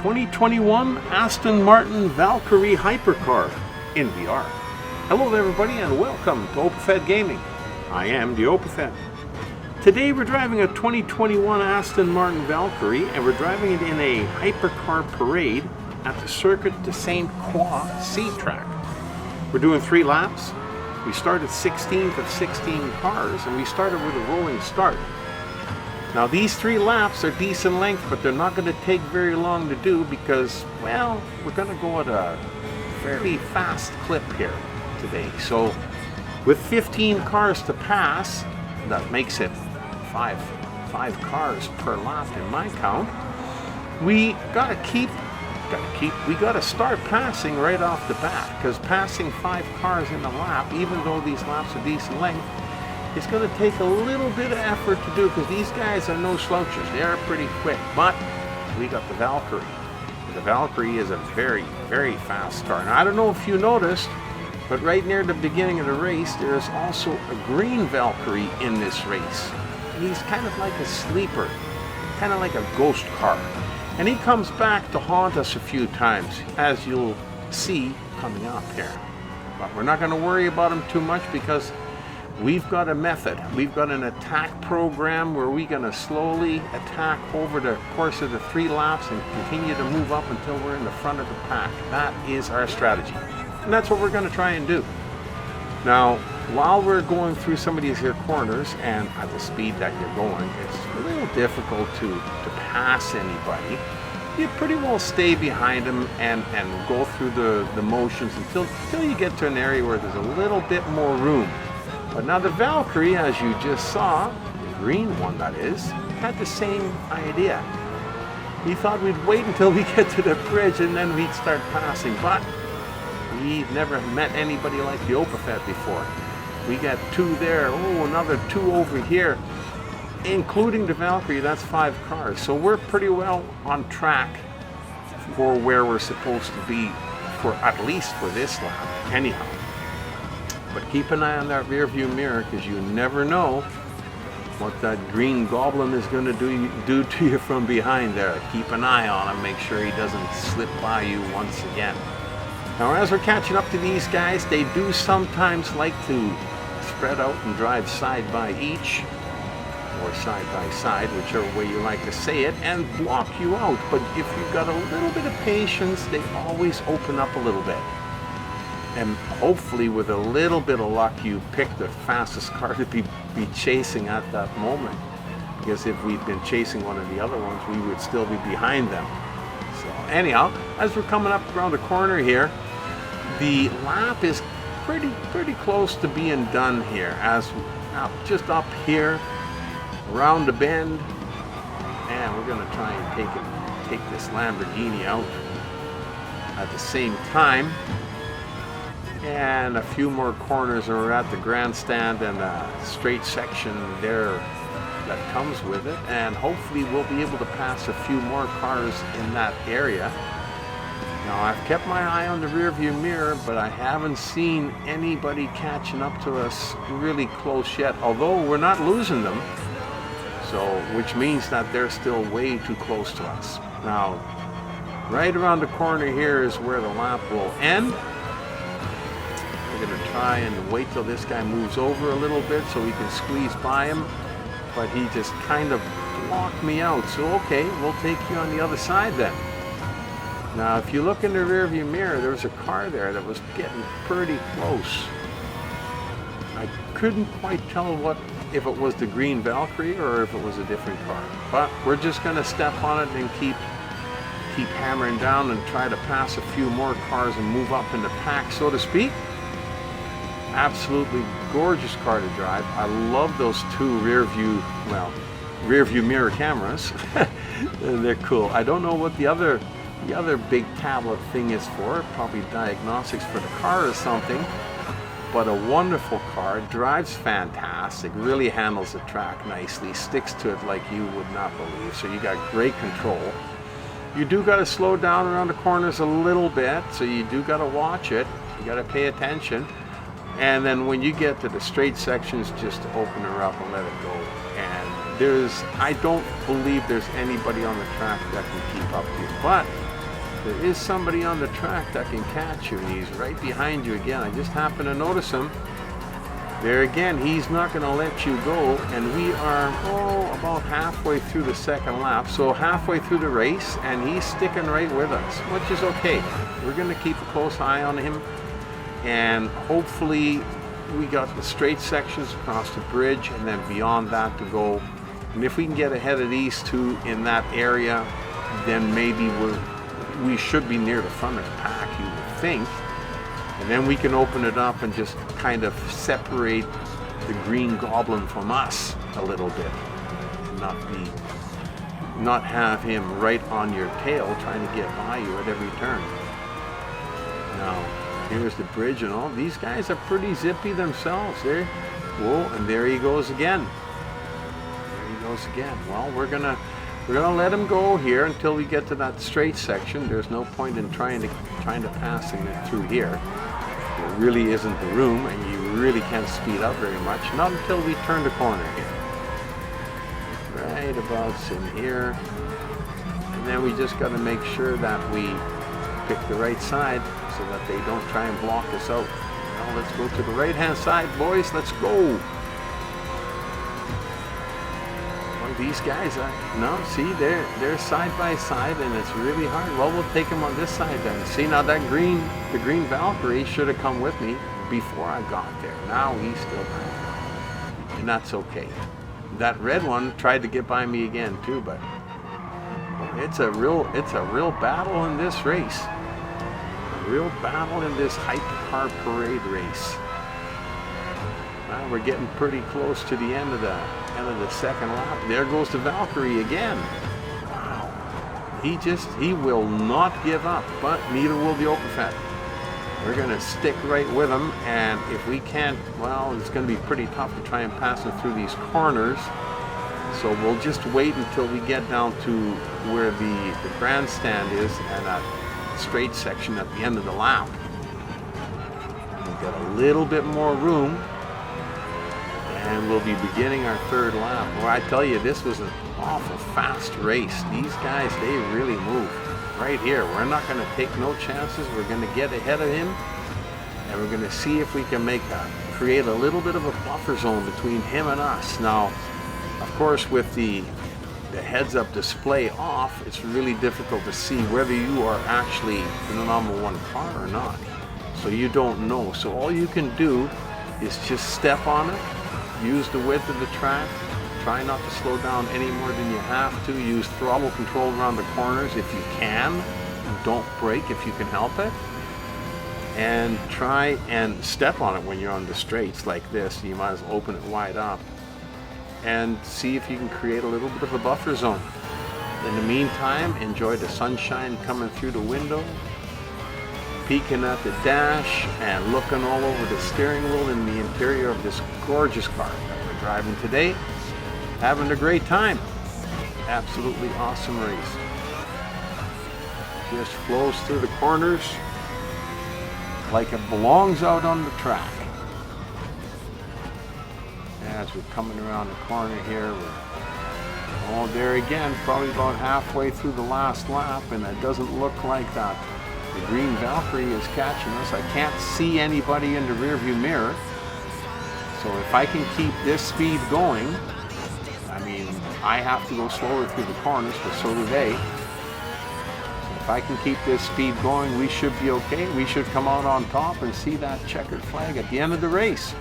2021 Aston Martin Valkyrie Hypercar in VR. Hello there everybody and welcome to OpenFed Gaming. I am the OpenFed. Today we're driving a 2021 Aston Martin Valkyrie and we're driving it in a hypercar parade at the Circuit de Sainte-Croix C track. We're doing 3 laps. We started 16th of 16 cars and we started with a rolling start. Now these 3 laps are decent length, but they're not going to take very long to do because, well, we're going to go at a fairly fast clip here today. So with 15 cars to pass, that makes it five cars per lap in my count. We got to start passing right off the bat, because passing 5 cars in a lap, even though these laps are decent length, it's going to take a little bit of effort to do, because these guys are no slouches. They are pretty quick, but we got the Valkyrie. The Valkyrie is a very, very fast car. Now, I don't know if you noticed, but right near the beginning of the race, there is also a green Valkyrie in this race. He's kind of like a sleeper, kind of like a ghost car. And he comes back to haunt us a few times, as you'll see coming up here. But we're not going to worry about him too much because we've got a method. We've got an attack program where we're going to slowly attack over the course of the 3 laps and continue to move up until we're in the front of the pack. That is our strategy. And that's what we're going to try and do. Now, while we're going through some of these here corners and at the speed that you're going, it's a little difficult to pass anybody. You pretty well stay behind them and go through the motions until you get to an area where there's a little bit more room. But now the Valkyrie, as you just saw, the green one that is, had the same idea. He thought we'd wait until we get to the bridge and then we'd start passing, but we've never met anybody like the OpenFed before. We got 2 there, oh, another 2 over here, including the Valkyrie. That's 5 cars. So we're pretty well on track for where we're supposed to be, for at least for this lap, anyhow. But keep an eye on that rear view mirror, because you never know what that green goblin is going to do to you from behind there. Keep an eye on him, make sure he doesn't slip by you once again. Now as we're catching up to these guys, they do sometimes like to spread out and drive side by each, or side by side, whichever way you like to say it, and block you out. But if you've got a little bit of patience, they always open up a little bit. And hopefully with a little bit of luck, you pick the fastest car to be chasing at that moment. Because if we'd been chasing one of the other ones, we would still be behind them. So anyhow, as we're coming up around the corner here, the lap is pretty close to being done here. As just up here, around the bend, and we're going to try and take this Lamborghini out at the same time. And a few more corners, and we're at the grandstand and a straight section there that comes with it, and hopefully we'll be able to pass a few more cars in that area. Now I've kept my eye on the rear view mirror, but I haven't seen anybody catching up to us really close yet, although we're not losing them, so which means that they're still way too close to us. Now right around the corner here is where the lap will end. We're going to try and wait till this guy moves over a little bit so we can squeeze by him, but he just kind of blocked me out. So okay, we'll take you on the other side then. Now if you look in the rearview mirror, there was a car there that was getting pretty close. I couldn't quite tell if it was the green Valkyrie or if it was a different car, but we're just going to step on it and keep hammering down and try to pass a few more cars and move up in the pack, so to speak. Absolutely gorgeous car to drive. I love those 2 rear view mirror cameras. They're cool. I don't know what the other big tablet thing is for. Probably diagnostics for the car or something. But a wonderful car. Drives fantastic. Really handles the track nicely. Sticks to it like you would not believe. So you got great control. You do got to slow down around the corners a little bit. So you do got to watch it. You got to pay attention. And then when you get to the straight sections, just open her up and let it go. And I don't believe there's anybody on the track that can keep up to you, but there is somebody on the track that can catch you, and he's right behind you again. I just happened to notice him. There again, he's not going to let you go, and we are about halfway through the second lap, so halfway through the race, and he's sticking right with us, which is okay. We're going to keep a close eye on him, and hopefully we got the straight sections across the bridge, and then beyond that to go. And if we can get ahead of these two in that area, then maybe we should be near the front of the pack, you would think. And then we can open it up and just kind of separate the green goblin from us a little bit. Not have him right on your tail trying to get by you at every turn. Now, here's the bridge and all. These guys are pretty zippy themselves. There. Whoa, and there he goes again. There he goes again. Well, we're gonna let him go here until we get to that straight section. There's no point in trying to pass him through here. There really isn't the room, and you really can't speed up very much. Not until we turn the corner here. Right about in here. And then we just got to make sure that we pick the right side so that they don't try and block us out. Now let's go to the right hand side, boys. Let's go. These guys are, no, see, they're side by side, and it's really hard. Well, we'll take them on this side then. See, now the green Valkyrie should have come with me before I got there. Now he's still behind, and that's okay. That red one tried to get by me again too, but it's a real battle in this race. A real battle in this hypercar parade race. Well, we're getting pretty close to the end of the second lap. There goes the Valkyrie again. Wow. He will not give up, but neither will the Opafet. We're going to stick right with him, and if we can't, well, it's going to be pretty tough to try and pass him through these corners. So we'll just wait until we get down to where the grandstand is and that straight section at the end of the lap. We'll get a little bit more room. And we'll be beginning our third lap. Well, I tell you, this was an awful fast race. These guys, they really move. Right here, we're not going to take no chances. We're going to get ahead of him, and we're going to see if we can create a little bit of a buffer zone between him and us. Now, of course, with the heads-up display off, it's really difficult to see whether you are actually in the number one car or not. So you don't know. So all you can do is just step on it. Use the width of the track. Try not to slow down any more than you have to. Use throttle control around the corners if you can. And don't brake if you can help it. And try and step on it when you're on the straights like this. You might as well open it wide up. And see if you can create a little bit of a buffer zone. In the meantime, enjoy the sunshine coming through the window. Peeking at the dash and looking all over the steering wheel in the interior of this gorgeous car that we're driving today. Having a great time. Absolutely awesome race. Just flows through the corners like it belongs out on the track. As we're coming around the corner here, there again, probably about halfway through the last lap, and it doesn't look like that. The green Valkyrie is catching us. I can't see anybody in the rearview mirror. So if I can keep this speed going, I mean, I have to go slower through the corners, but so do they. So if I can keep this speed going, we should be okay. We should come out on top and see that checkered flag at the end of the race.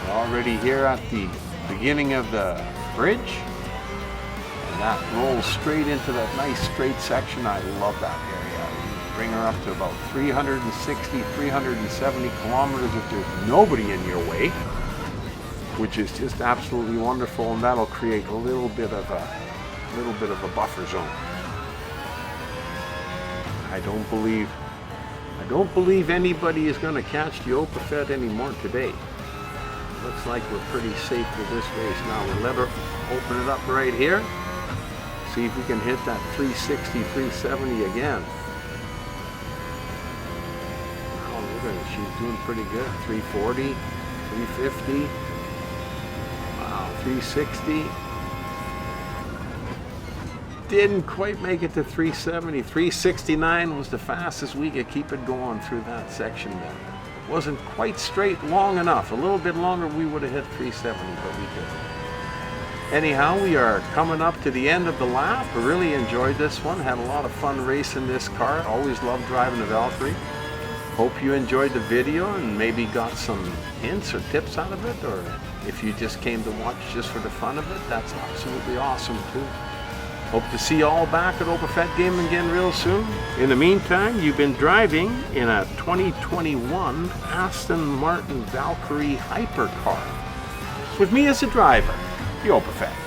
We're already here at the beginning of the bridge. And that rolls straight into that nice straight section. I love that area. Bring her up to about 360, 370 kilometers if there's nobody in your way, which is just absolutely wonderful, and that'll create a little bit of a buffer zone. I don't believe anybody is going to catch the Opafet anymore today. Looks like we're pretty safe with this race now. We'll let her open it up right here. See if we can hit that 360, 370 again. She's doing pretty good. 340, 350. Wow, Wow, 360. Didn't quite make it to 370. 369 was the fastest we could keep it going through that section there. Wasn't quite straight long enough. A little bit longer we would have hit 370, but we did. Anyhow, we are coming up to the end of the lap. I really enjoyed this one. Had a lot of fun racing this car. Always loved driving the Valkyrie. Hope you enjoyed the video and maybe got some hints or tips out of it, or if you just came to watch just for the fun of it, that's absolutely awesome too. Hope to see you all back at OpenFed Gaming again real soon. In the meantime, you've been driving in a 2021 Aston Martin Valkyrie Hypercar with me as a driver, the OpenFed.